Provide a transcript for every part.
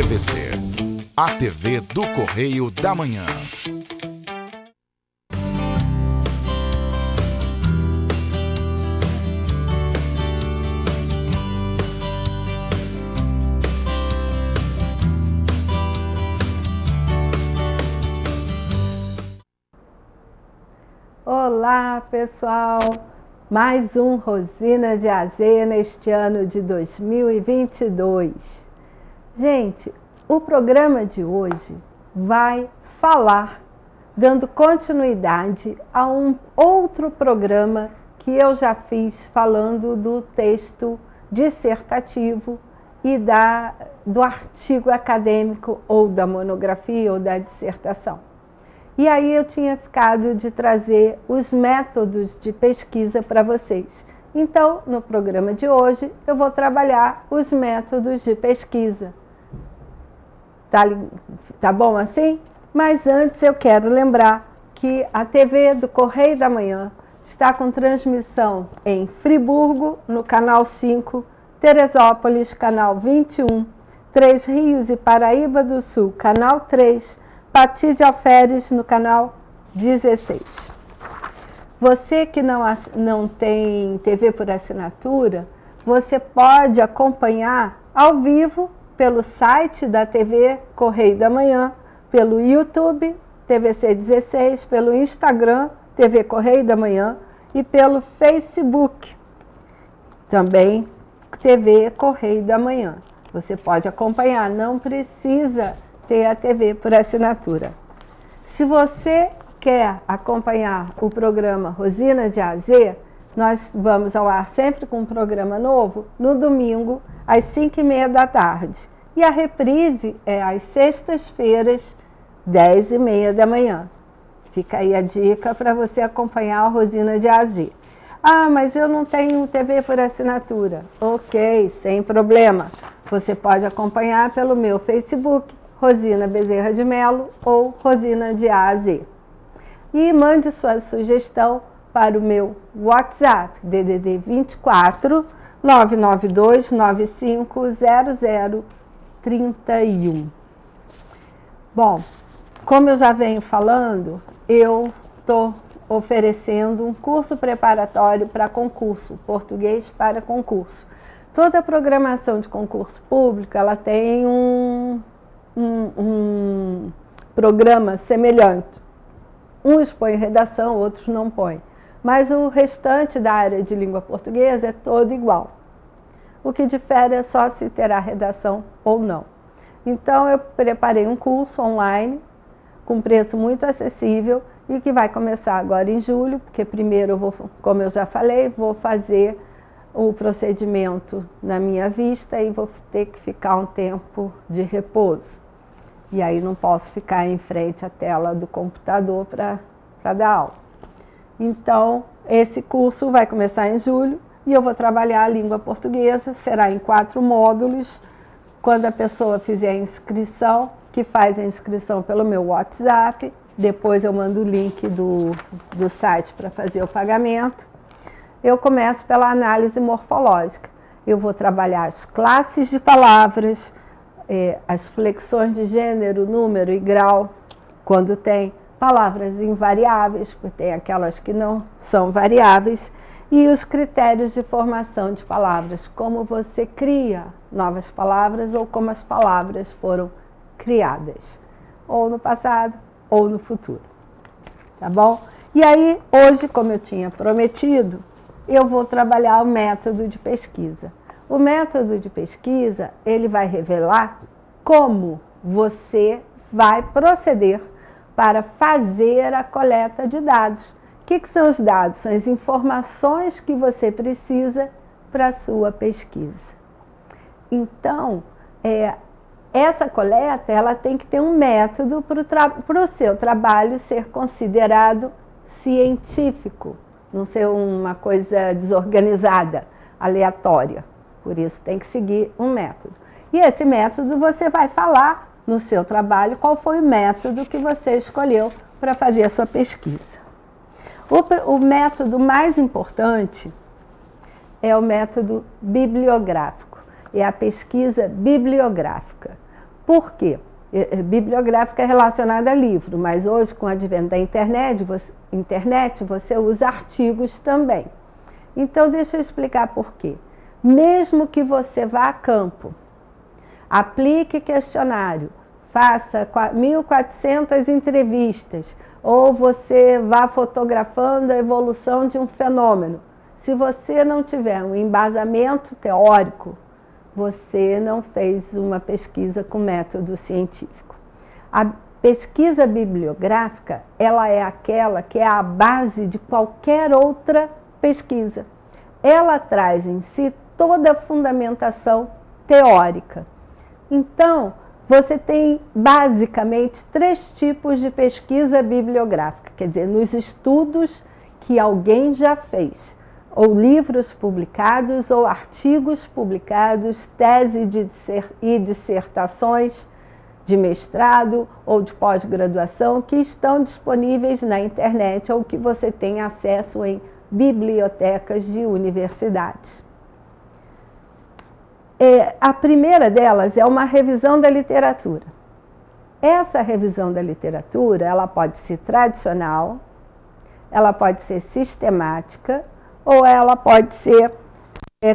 TVC, a TV do Correio da Manhã. Olá, pessoal! Mais um Rosina de AZ neste ano de 2022. Gente, o programa de hoje vai falar, dando continuidade a um outro programa que eu já fiz falando do texto dissertativo e do artigo acadêmico ou da monografia ou da dissertação. E aí eu tinha ficado de trazer os métodos de pesquisa para vocês. Então, no programa de hoje, eu vou trabalhar os métodos de pesquisa. Tá bom assim? Mas antes eu quero lembrar que a TV do Correio da Manhã está com transmissão em Friburgo, no canal 5, Teresópolis, canal 21, Três Rios e Paraíba do Sul, canal 3, Pati de Alferes, no canal 16. Você que não tem TV por assinatura, você pode acompanhar ao vivo pelo site da TV Correio da Manhã, pelo YouTube, TVC 16, pelo Instagram, TV Correio da Manhã e pelo Facebook, também TV Correio da Manhã. Você pode acompanhar, não precisa ter a TV por assinatura. Se você quer acompanhar o programa Rosina de AZ, nós vamos ao ar sempre com um programa novo, no domingo, às 5h30 da tarde. E a reprise é às sextas-feiras, 10h30 da manhã. Fica aí a dica para você acompanhar a Rosina de AZ. Ah, mas eu não tenho TV por assinatura. Ok, sem problema. Você pode acompanhar pelo meu Facebook, Rosina Bezerra de Melo ou Rosina de AZ. E mande sua sugestão para o meu WhatsApp, DDD 24 992 95 0031. Bom, como eu já venho falando, eu estou oferecendo um curso preparatório para concurso, português para concurso. Toda a programação de concurso público, ela tem um programa semelhante. Uns põem redação, outros não põem. Mas o restante da área de língua portuguesa é todo igual. O que difere é só se terá redação ou não. Então, eu preparei um curso online com preço muito acessível e que vai começar agora em julho, porque primeiro eu vou, como eu já falei, vou fazer o procedimento na minha vista e vou ter que ficar um tempo de repouso. E aí não posso ficar em frente à tela do computador para dar aula. Então, esse curso vai começar em julho e eu vou trabalhar a língua portuguesa, será em 4 módulos. Quando a pessoa fizer a inscrição, que faz a inscrição pelo meu WhatsApp, depois eu mando o link do site para fazer o pagamento. Eu começo pela análise morfológica. Eu vou trabalhar as classes de palavras, as flexões de gênero, número e grau, quando tem palavras invariáveis, porque tem aquelas que não são variáveis, e os critérios de formação de palavras, como você cria novas palavras ou como as palavras foram criadas, ou no passado ou no futuro. Tá bom? E aí, hoje, como eu tinha prometido, eu vou trabalhar o método de pesquisa. O método de pesquisa, ele vai revelar como você vai proceder para fazer a coleta de dados. O que são os dados? São as informações que você precisa para a sua pesquisa. Então, essa coleta, ela tem que ter um método para o seu trabalho ser considerado científico, não ser uma coisa desorganizada, aleatória. Por isso tem que seguir um método. E esse método você vai falar no seu trabalho qual foi o método que você escolheu para fazer a sua pesquisa. O método mais importante é o método bibliográfico, é a pesquisa bibliográfica. Por quê? Bibliográfica é relacionada a livro, mas hoje, com o advento da internet, você usa artigos também. Então, deixa eu explicar por quê. Mesmo que você vá a campo, aplique questionário, faça 1.400 entrevistas, ou você vá fotografando a evolução de um fenômeno. Se você não tiver um embasamento teórico, você não fez uma pesquisa com método científico. A pesquisa bibliográfica, ela é aquela que é a base de qualquer outra pesquisa. Ela traz em si toda a fundamentação teórica. Então, você tem basicamente 3 tipos de pesquisa bibliográfica, quer dizer, nos estudos que alguém já fez, ou livros publicados, ou artigos publicados, tese e dissertações de mestrado ou de pós-graduação que estão disponíveis na internet ou que você tem acesso em bibliotecas de universidades. A primeira delas é uma revisão da literatura. Essa revisão da literatura, ela pode ser tradicional, ela pode ser sistemática, ou ela pode ser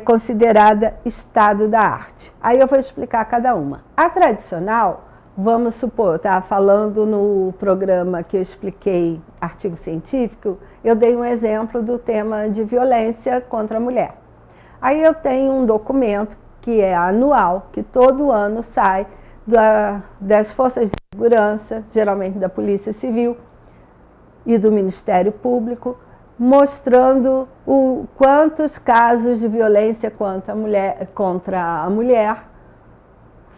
considerada estado da arte. Aí eu vou explicar cada uma. A tradicional, vamos supor, eu estava falando no programa que eu expliquei artigo científico, eu dei um exemplo do tema de violência contra a mulher. Aí eu tenho um documento que é anual, que todo ano sai das forças de segurança, geralmente da Polícia Civil e do Ministério Público, mostrando quantos casos de violência contra a mulher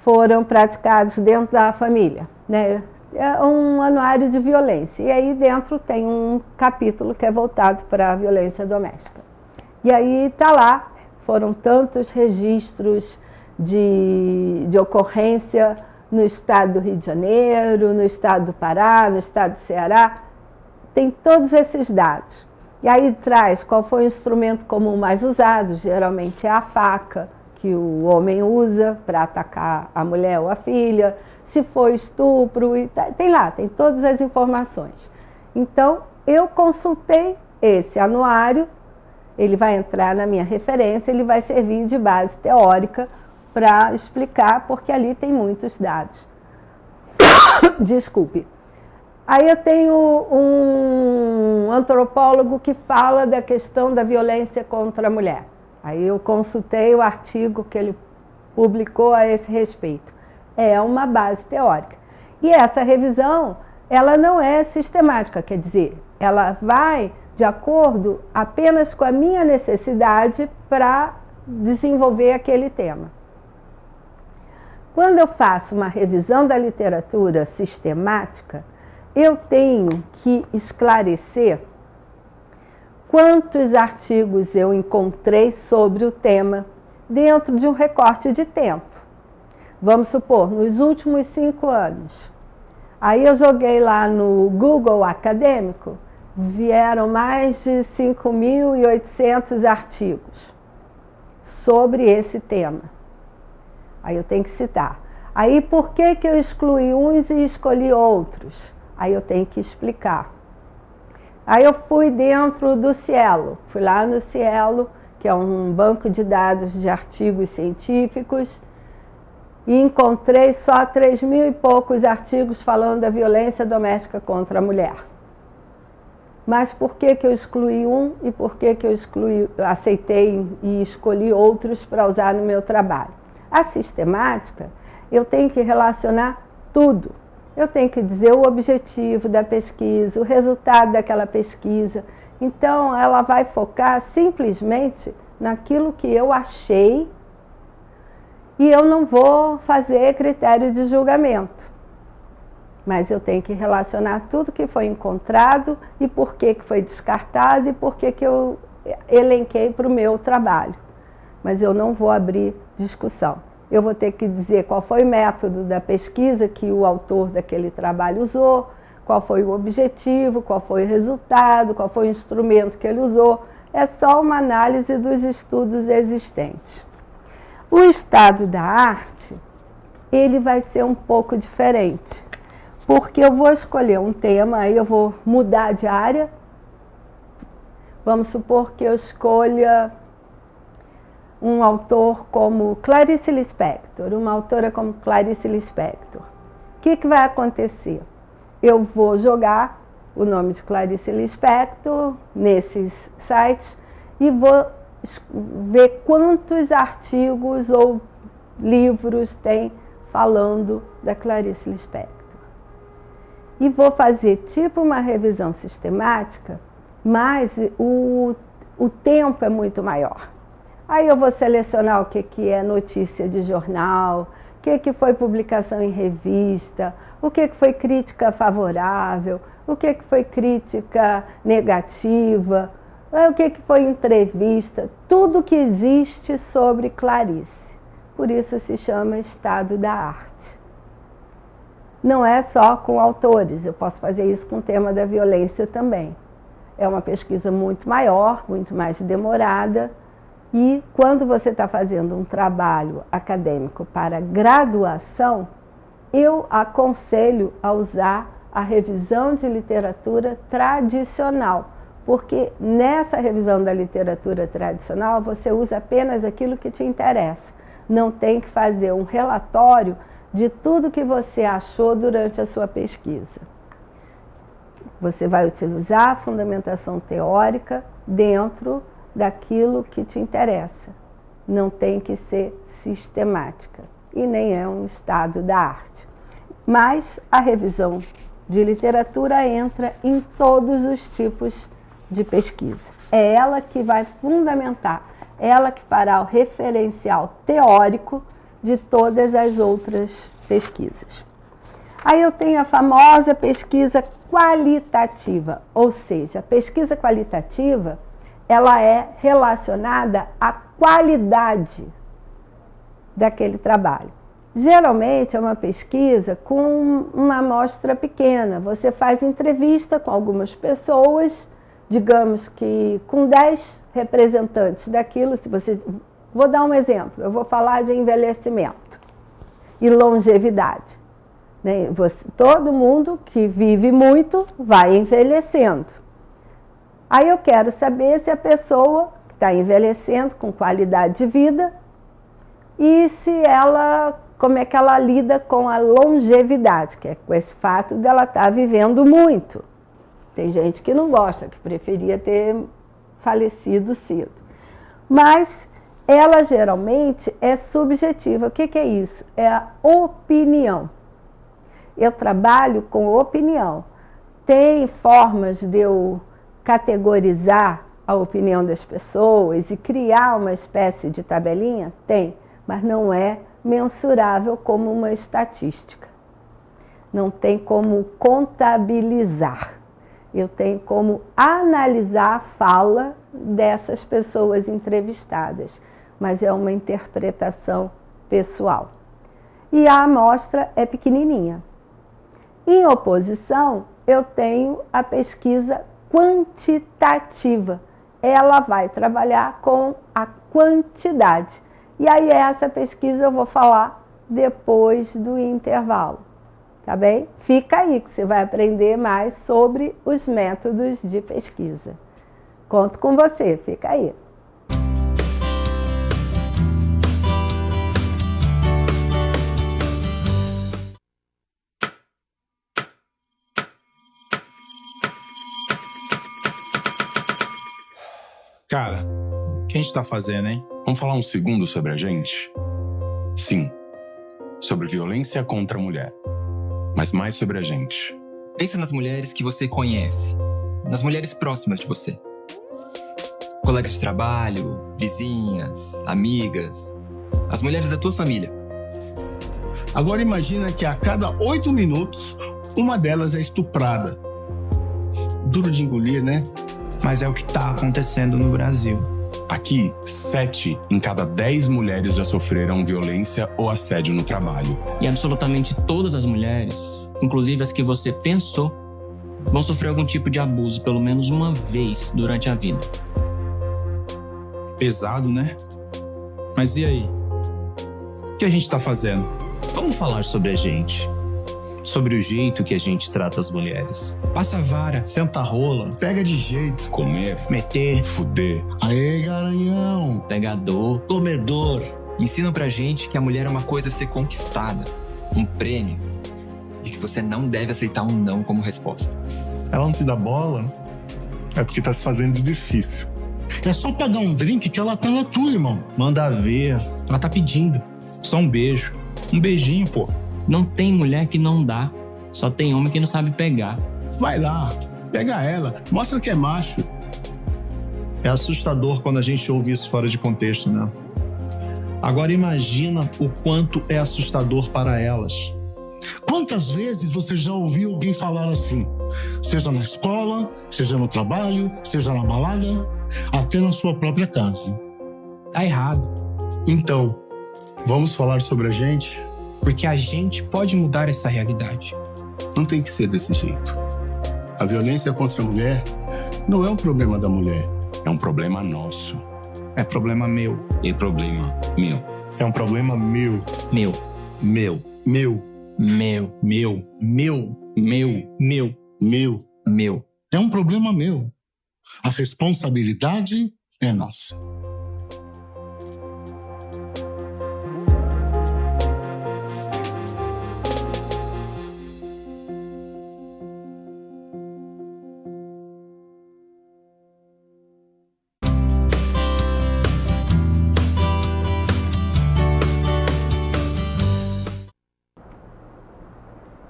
foram praticados dentro da família, né? É um anuário de violência. E aí dentro tem um capítulo que é voltado para a violência doméstica. E aí está lá, foram tantos registros de ocorrência no estado do Rio de Janeiro, no estado do Pará, no estado do Ceará, tem todos esses dados. E aí traz qual foi o instrumento comum mais usado, geralmente é a faca que o homem usa para atacar a mulher ou a filha, se foi estupro, e tem todas as informações. Então, eu consultei esse anuário, ele vai entrar na minha referência, ele vai servir de base teórica para explicar, porque ali tem muitos dados. Desculpe. Aí eu tenho um antropólogo que fala da questão da violência contra a mulher. Aí eu consultei o artigo que ele publicou a esse respeito. É uma base teórica. E essa revisão, ela não é sistemática, quer dizer, ela vai de acordo apenas com a minha necessidade para desenvolver aquele tema. Quando eu faço uma revisão da literatura sistemática, eu tenho que esclarecer quantos artigos eu encontrei sobre o tema dentro de um recorte de tempo. Vamos supor, nos últimos 5 anos. Aí eu joguei lá no Google Acadêmico, vieram mais de 5.800 artigos sobre esse tema. Aí eu tenho que citar. Aí por que eu excluí uns e escolhi outros? Aí eu tenho que explicar. Aí eu fui dentro do Cielo, fui lá no Cielo, que é um banco de dados de artigos científicos, e encontrei só 3.000 e poucos artigos falando da violência doméstica contra a mulher. Mas por que eu excluí um e por que eu aceitei e escolhi outros para usar no meu trabalho? A sistemática, eu tenho que relacionar tudo. Eu tenho que dizer o objetivo da pesquisa, o resultado daquela pesquisa. Então, ela vai focar simplesmente naquilo que eu achei e eu não vou fazer critério de julgamento. Mas eu tenho que relacionar tudo que foi encontrado e por que foi descartado e por que eu elenquei para o meu trabalho. Mas eu não vou abrir discussão. Eu vou ter que dizer qual foi o método da pesquisa que o autor daquele trabalho usou, qual foi o objetivo, qual foi o resultado, qual foi o instrumento que ele usou. É só uma análise dos estudos existentes. O estado da arte ele vai ser um pouco diferente. Porque eu vou escolher um tema, aí eu vou mudar de área. Vamos supor que eu escolha um autor como Clarice Lispector, uma autora como Clarice Lispector. O que vai acontecer? Eu vou jogar o nome de Clarice Lispector nesses sites e vou ver quantos artigos ou livros tem falando da Clarice Lispector. E vou fazer tipo uma revisão sistemática, mas o tempo é muito maior. Aí eu vou selecionar o que é notícia de jornal, o que foi publicação em revista, o que foi crítica favorável, o que foi crítica negativa, o que foi entrevista, tudo que existe sobre Clarice. Por isso se chama Estado da Arte. Não é só com autores, eu posso fazer isso com o tema da violência também. É uma pesquisa muito maior, muito mais demorada, e quando você está fazendo um trabalho acadêmico para graduação, eu aconselho a usar a revisão de literatura tradicional, porque nessa revisão da literatura tradicional você usa apenas aquilo que te interessa. Não tem que fazer um relatório de tudo que você achou durante a sua pesquisa. Você vai utilizar a fundamentação teórica dentro daquilo que te interessa. Não tem que ser sistemática e nem é um estado da arte. Mas a revisão de literatura entra em todos os tipos de pesquisa. É ela que vai fundamentar, ela que fará o referencial teórico de todas as outras pesquisas. Aí eu tenho a famosa pesquisa qualitativa, ou seja, a pesquisa qualitativa ela é relacionada à qualidade daquele trabalho. Geralmente é uma pesquisa com uma amostra pequena. Você faz entrevista com algumas pessoas, digamos que com 10 representantes daquilo. Vou dar um exemplo, eu vou falar de envelhecimento e longevidade. Todo mundo que vive muito vai envelhecendo. Aí eu quero saber se a pessoa que está envelhecendo com qualidade de vida e como é que ela lida com a longevidade, que é com esse fato dela estar vivendo muito. Tem gente que não gosta, que preferia ter falecido cedo. Mas ela geralmente é subjetiva. O que é isso? É a opinião. Eu trabalho com opinião. Tem formas de eu categorizar a opinião das pessoas e criar uma espécie de tabelinha? Tem, mas não é mensurável como uma estatística. Não tem como contabilizar. Eu tenho como analisar a fala dessas pessoas entrevistadas, mas é uma interpretação pessoal. E a amostra é pequenininha. Em oposição, eu tenho a pesquisa quantitativa. Ela vai trabalhar com a quantidade. E aí essa pesquisa eu vou falar depois do intervalo, tá bem? Fica aí que você vai aprender mais sobre os métodos de pesquisa. Conto com você, fica aí. Cara, o que a gente tá fazendo, hein? Vamos falar um segundo sobre a gente? Sim, sobre violência contra a mulher, mas mais sobre a gente. Pensa nas mulheres que você conhece, nas mulheres próximas de você. Colegas de trabalho, vizinhas, amigas, as mulheres da tua família. Agora imagina que a cada 8 minutos, uma delas é estuprada. Duro de engolir, né? Mas é o que está acontecendo no Brasil. Aqui, 7 em cada 10 mulheres já sofreram violência ou assédio no trabalho. E absolutamente todas as mulheres, inclusive as que você pensou, vão sofrer algum tipo de abuso pelo menos uma vez durante a vida. Pesado, né? Mas e aí? O que a gente tá fazendo? Vamos falar sobre a gente. Sobre o jeito que a gente trata as mulheres. Passa a vara, senta a rola, pega de jeito. Comer, Meter, fuder, Aê, garanhão. pegador. comedor. Ensinam pra gente que a mulher é uma coisa a ser conquistada, um prêmio, e que você não deve aceitar um não como resposta. Ela não te dá bola? É porque tá se fazendo de difícil. É só pegar um drink que ela tá na tua, irmão. Manda ver. Ela tá pedindo. Só um beijo. Um beijinho, pô. Não tem mulher que não dá. Só tem homem que não sabe pegar. Vai lá, pega ela, mostra que é macho. É assustador quando a gente ouve isso fora de contexto, né? Agora imagina o quanto é assustador para elas. Quantas vezes você já ouviu alguém falar assim? Seja na escola, seja no trabalho, seja na balada, até na sua própria casa. Tá errado. Então, vamos falar sobre a gente? Porque a gente pode mudar essa realidade. Não tem que ser desse jeito. A violência contra a mulher não é um problema da mulher. é um problema nosso. É problema meu. É problema meu. É um problema meu. Meu, Meu. Meu. meu, Meu. Meu. meu, Meu. Meu. meu. É um problema meu. A responsabilidade é nossa.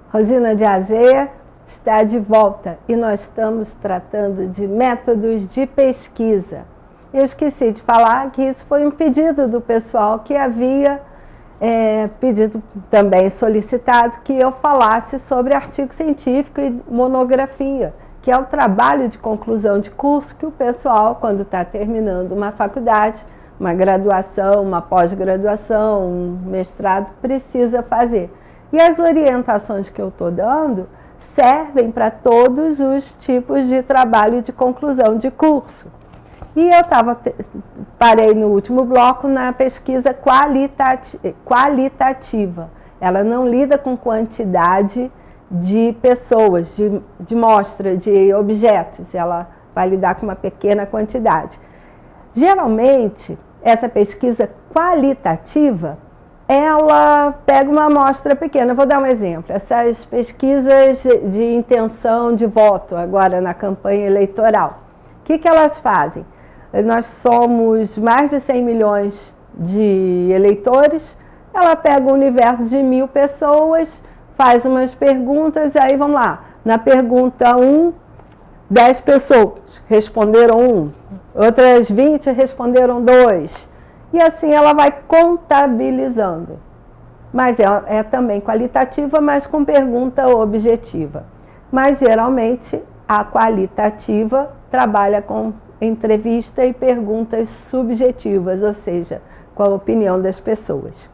Rosina de Azeia está de volta e nós estamos tratando de métodos de pesquisa. Eu esqueci de falar que isso foi um pedido do pessoal que havia pedido também solicitado que eu falasse sobre artigo científico e monografia, que é o trabalho de conclusão de curso que o pessoal, quando está terminando uma faculdade, uma graduação, uma pós-graduação, um mestrado, precisa fazer. E as orientações que eu estou dando servem para todos os tipos de trabalho de conclusão de curso. E eu parei no último bloco na pesquisa qualitativa. Ela não lida com quantidade de pessoas, de mostra, de objetos. Ela vai lidar com uma pequena quantidade. Geralmente, essa pesquisa qualitativa, ela pega uma amostra pequena. Vou dar um exemplo. Essas pesquisas de intenção de voto, agora na campanha eleitoral. O que elas fazem? Nós somos mais de 100 milhões de eleitores. Ela pega um universo de 1.000 pessoas, faz umas perguntas, e aí vamos lá. Na pergunta 1, 10 pessoas responderam 1, outras 20 responderam 2. E assim ela vai contabilizando. Mas é também qualitativa, mas com pergunta objetiva. Mas geralmente a qualitativa trabalha com entrevista e perguntas subjetivas, ou seja, com a opinião das pessoas.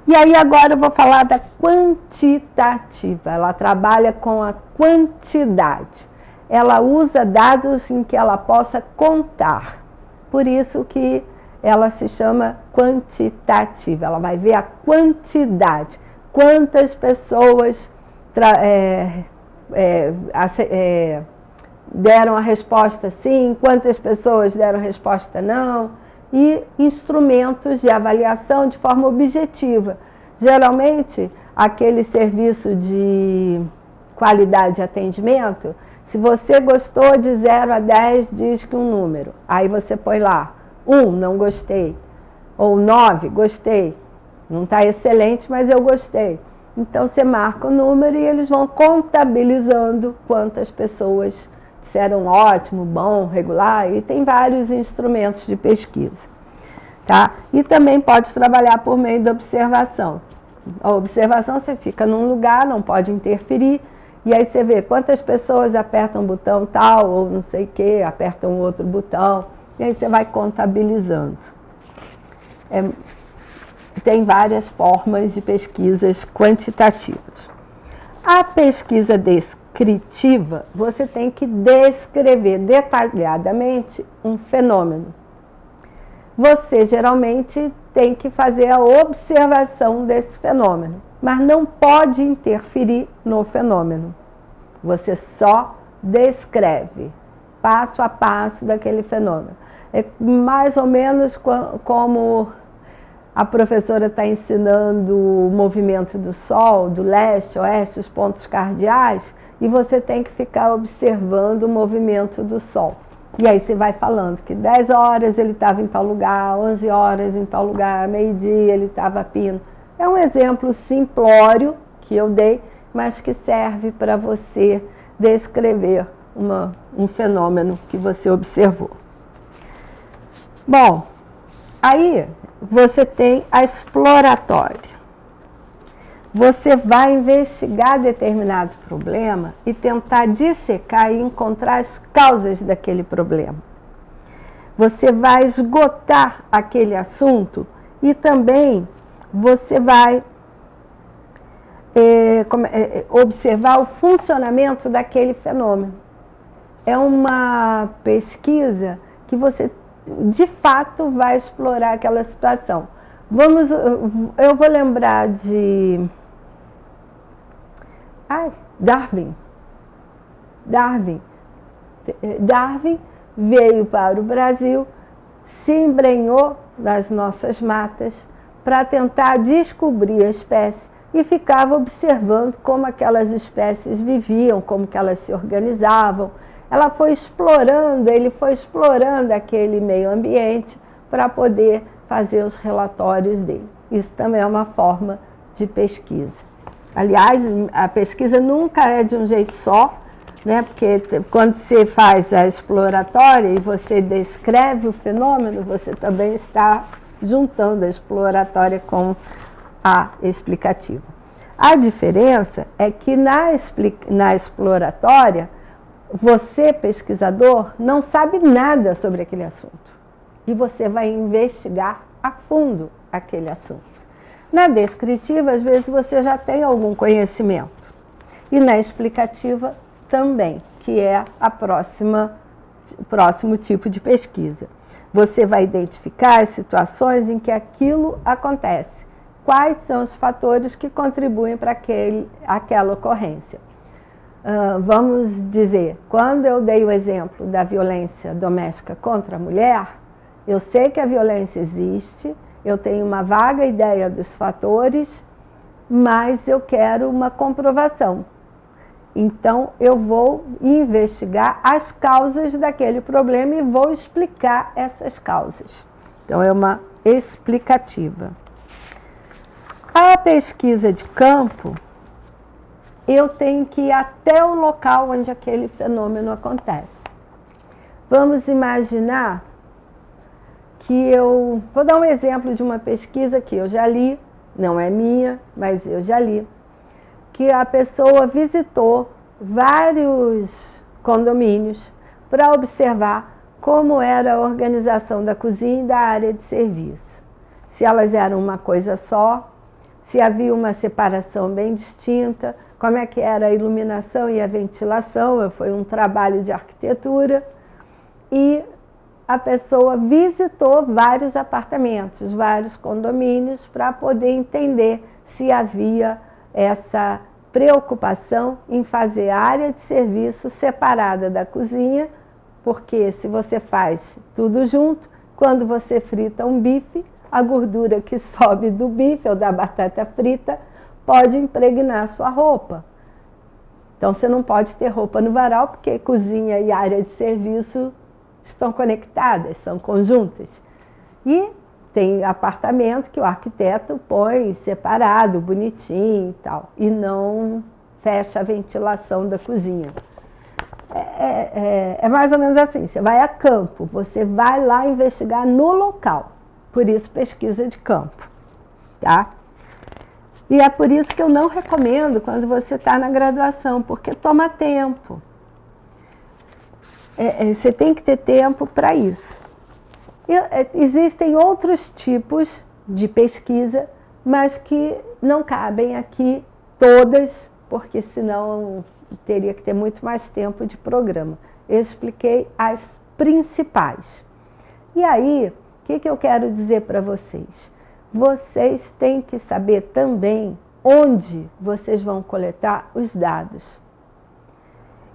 E aí agora eu vou falar da quantitativa. Ela trabalha com a quantidade. Ela usa dados em que ela possa contar. Por isso que ela se chama quantitativa. Ela vai ver a quantidade. Quantas pessoas deram a resposta sim, quantas pessoas deram a resposta não, e instrumentos de avaliação de forma objetiva. Geralmente, aquele serviço de qualidade de atendimento, se você gostou de 0 a 10, diz que um número. Aí você põe lá, 1, não gostei, ou 9, gostei. Não está excelente, mas eu gostei. Então, você marca o número e eles vão contabilizando quantas pessoas disseram ótimo, bom, regular, e tem vários instrumentos de pesquisa. Tá? E também pode trabalhar por meio da observação. A observação, você fica num lugar, não pode interferir, e aí você vê quantas pessoas apertam o botão tal, ou não sei o que, apertam outro botão, e aí você vai contabilizando. Tem várias formas de pesquisas quantitativas. A pesquisa descritiva, você tem que descrever detalhadamente um fenômeno. Você geralmente tem que fazer a observação desse fenômeno, mas não pode interferir no fenômeno. Você só descreve passo a passo daquele fenômeno. É mais ou menos como a professora está ensinando o movimento do Sol, do leste, oeste, os pontos cardeais, e você tem que ficar observando o movimento do Sol. E aí você vai falando que 10 horas ele estava em tal lugar, 11 horas em tal lugar, meio-dia ele estava a pino. É um exemplo simplório que eu dei, mas que serve para você descrever um fenômeno que você observou. Bom, aí você tem a exploratória. Você vai investigar determinado problema e tentar dissecar e encontrar as causas daquele problema. Você vai esgotar aquele assunto e também você vai observar o funcionamento daquele fenômeno. É uma pesquisa que você, de fato, vai explorar aquela situação. Eu vou lembrar de Darwin. Darwin veio para o Brasil, se embrenhou nas nossas matas para tentar descobrir a espécie e ficava observando como aquelas espécies viviam, como que elas se organizavam. Ele foi explorando aquele meio ambiente para poder fazer os relatórios dele. Isso também é uma forma de pesquisa. Aliás, a pesquisa nunca é de um jeito só, né? Porque quando você faz a exploratória e você descreve o fenômeno, você também está juntando a exploratória com a explicativa. A diferença é que na exploratória, você, pesquisador, não sabe nada sobre aquele assunto. E você vai investigar a fundo aquele assunto. Na descritiva, às vezes, você já tem algum conhecimento. E na explicativa também, que é o próximo tipo de pesquisa. Você vai identificar as situações em que aquilo acontece. Quais são os fatores que contribuem para aquela ocorrência? Vamos dizer, quando eu dei o exemplo da violência doméstica contra a mulher, eu sei que a violência existe, eu tenho uma vaga ideia dos fatores, mas eu quero uma comprovação. Então, eu vou investigar as causas daquele problema e vou explicar essas causas. Então, é uma explicativa. A pesquisa de campo, eu tenho que ir até o local onde aquele fenômeno acontece. Vamos imaginar que vou dar um exemplo de uma pesquisa que eu já li, não é minha, mas eu já li, que a pessoa visitou vários condomínios para observar como era a organização da cozinha e da área de serviço. Se elas eram uma coisa só, se havia uma separação bem distinta, como é que era a iluminação e a ventilação. Foi um trabalho de arquitetura e a pessoa visitou vários apartamentos, vários condomínios para poder entender se havia essa preocupação em fazer a área de serviço separada da cozinha, porque se você faz tudo junto, quando você frita um bife, a gordura que sobe do bife ou da batata frita pode impregnar sua roupa. Então você não pode ter roupa no varal, porque cozinha e área de serviço estão conectadas, são conjuntas. E tem apartamento que o arquiteto põe separado, bonitinho e tal, e não fecha a ventilação da cozinha. É mais ou menos assim, você vai a campo, você vai lá investigar no local, por isso pesquisa de campo, tá? E é por isso que eu não recomendo quando você está na graduação, porque toma tempo. Você tem que ter tempo para isso. Existem outros tipos de pesquisa, mas que não cabem aqui todas, porque senão teria que ter muito mais tempo de programa. Eu expliquei as principais. E aí, o que eu quero dizer para vocês? Vocês têm que saber também onde vocês vão coletar os dados.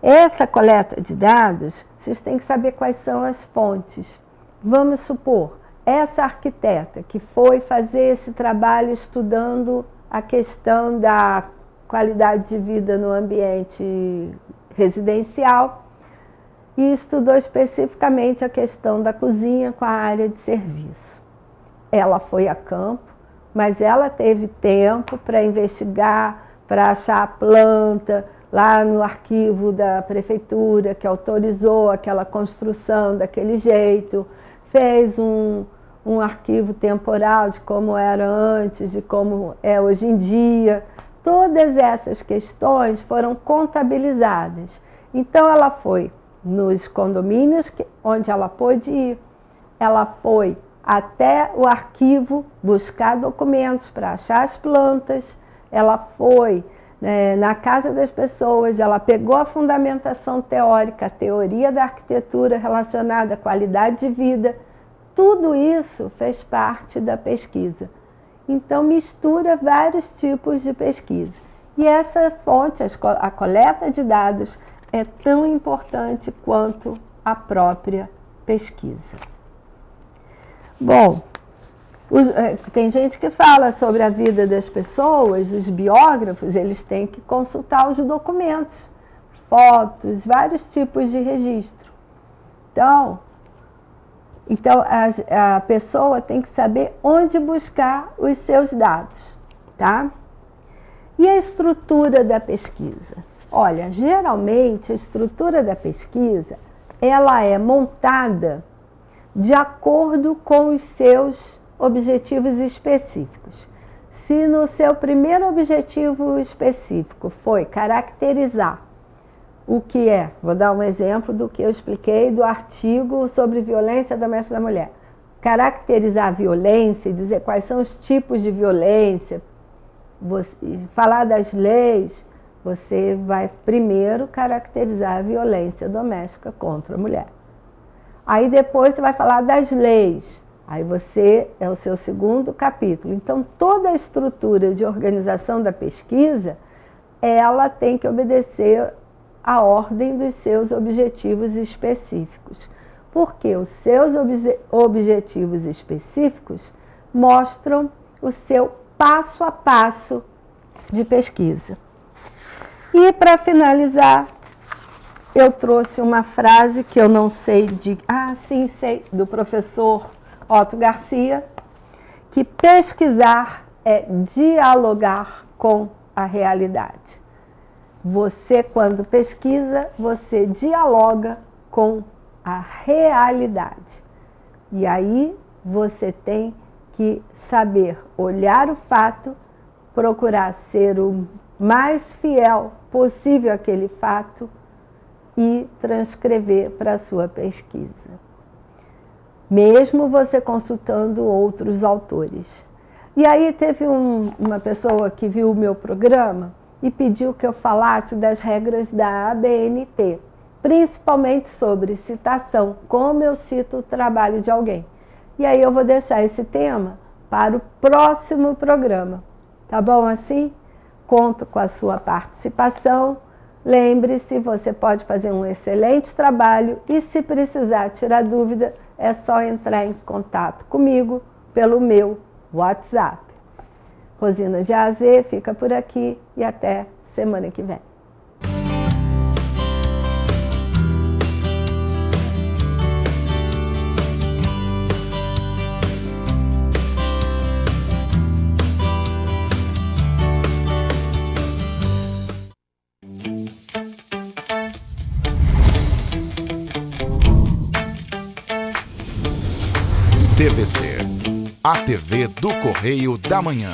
Essa coleta de dados, vocês têm que saber quais são as fontes. Vamos supor, essa arquiteta que foi fazer esse trabalho estudando a questão da qualidade de vida no ambiente residencial e estudou especificamente a questão da cozinha com a área de serviço. Ela foi a campo, mas ela teve tempo para investigar, para achar a planta lá no arquivo da prefeitura que autorizou aquela construção daquele jeito, fez um arquivo temporal de como era antes, de como é hoje em dia. Todas essas questões foram contabilizadas. Então ela foi nos condomínios onde ela pôde ir, ela foi até o arquivo buscar documentos para achar as plantas, ela foi na casa das pessoas, ela pegou a fundamentação teórica, a teoria da arquitetura relacionada à qualidade de vida, tudo isso fez parte da pesquisa. Então mistura vários tipos de pesquisa. E essa fonte, a coleta de dados, é tão importante quanto a própria pesquisa. Bom, tem gente que fala sobre a vida das pessoas, os biógrafos, eles têm que consultar os documentos, fotos, vários tipos de registro. Então a pessoa tem que saber onde buscar os seus dados, tá? E a estrutura da pesquisa? Olha, geralmente a estrutura da pesquisa, ela é montada de acordo com os seus objetivos específicos. Se no seu primeiro objetivo específico foi caracterizar o que é, vou dar um exemplo do que eu expliquei do artigo sobre violência doméstica da mulher. Caracterizar a violência e dizer quais são os tipos de violência, falar das leis, você vai primeiro caracterizar a violência doméstica contra a mulher. Aí depois você vai falar das leis. Aí é o seu segundo capítulo. Então toda a estrutura de organização da pesquisa, ela tem que obedecer à ordem dos seus objetivos específicos. Porque os seus objetivos específicos mostram o seu passo a passo de pesquisa. E para finalizar, eu trouxe uma frase que eu não sei sei, do professor Otto Garcia, que pesquisar é dialogar com a realidade. Você, quando pesquisa, você dialoga com a realidade. E aí você tem que saber olhar o fato, procurar ser o mais fiel possível àquele fato e transcrever para a sua pesquisa. Mesmo você consultando outros autores. E aí teve uma pessoa que viu o meu programa e pediu que eu falasse das regras da ABNT, principalmente sobre citação, como eu cito o trabalho de alguém. E aí eu vou deixar esse tema para o próximo programa. Tá bom assim? Conto com a sua participação. Lembre-se, você pode fazer um excelente trabalho e se precisar tirar dúvida, é só entrar em contato comigo pelo meu WhatsApp. Rosina de AZ fica por aqui e até semana que vem. TVC, a TV do Correio da Manhã.